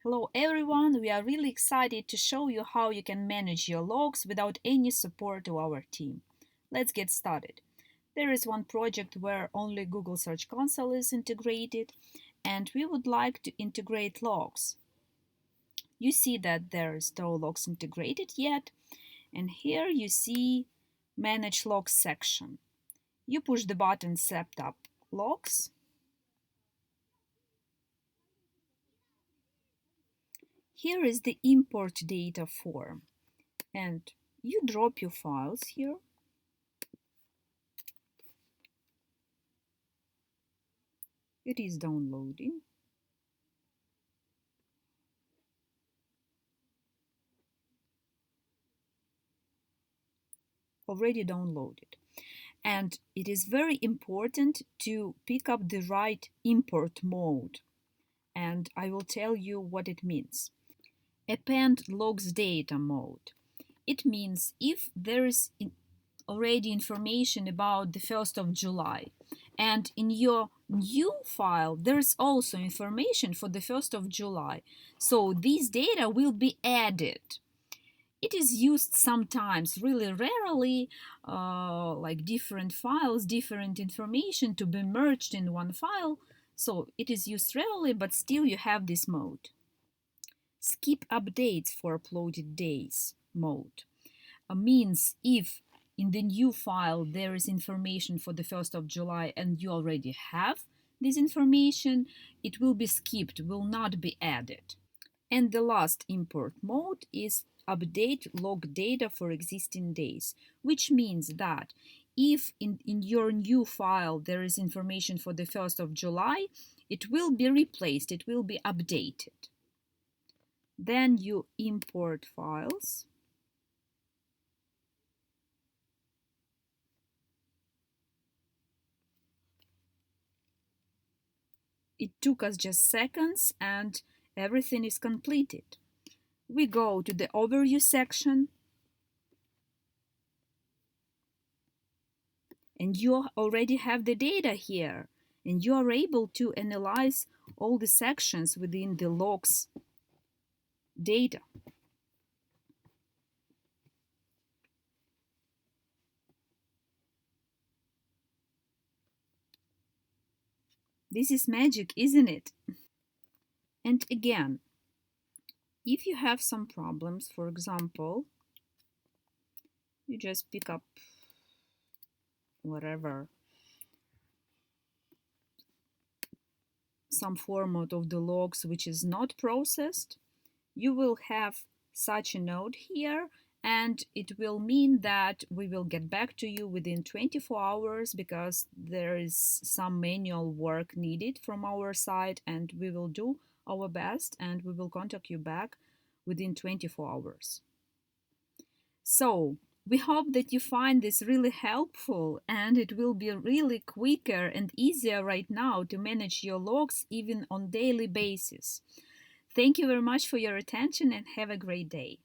Hello everyone, we are really excited to show you how you can manage your logs without any support to our team. Let's get started. There is one project where only Google Search Console is integrated, and we would like to integrate logs. You see that there is no logs integrated yet, and here you see Manage Logs section. You push the button Set up Logs. Here is the import data form, and you drop your files here. It is downloading. Already downloaded. And it is very important to pick up the right import mode. And I will tell you what it means. Append logs data mode. It means if there is already information about the 1st of July and in your new file there is also information for the 1st of July, so these data will be added. It is used sometimes, really rarely, like different files, different information to be merged in one file. So it is used rarely, but still you have this mode. Skip updates for uploaded days mode means if in the new file there is information for the 1st of July and you already have this information, it will be skipped, will not be added. And the last import mode is update log data for existing days, which means that if in your new file there is information for the 1st of July, it will be replaced, it will be updated. Then you import files. It took us just seconds and everything is completed. We go to the overview section and you already have the data here and you are able to analyze all the sections within the logs data. This is magic, isn't it? And again, if you have some problems, for example, you just pick up whatever, some format of the logs which is not processed, you will have such a note here, and it will mean that we will get back to you within 24 hours because there is some manual work needed from our side, and we will do our best and we will contact you back within 24 hours. So we hope that you find this really helpful, and it will be really quicker and easier right now to manage your logs even on daily basis. Thank you very much for your attention and have a great day.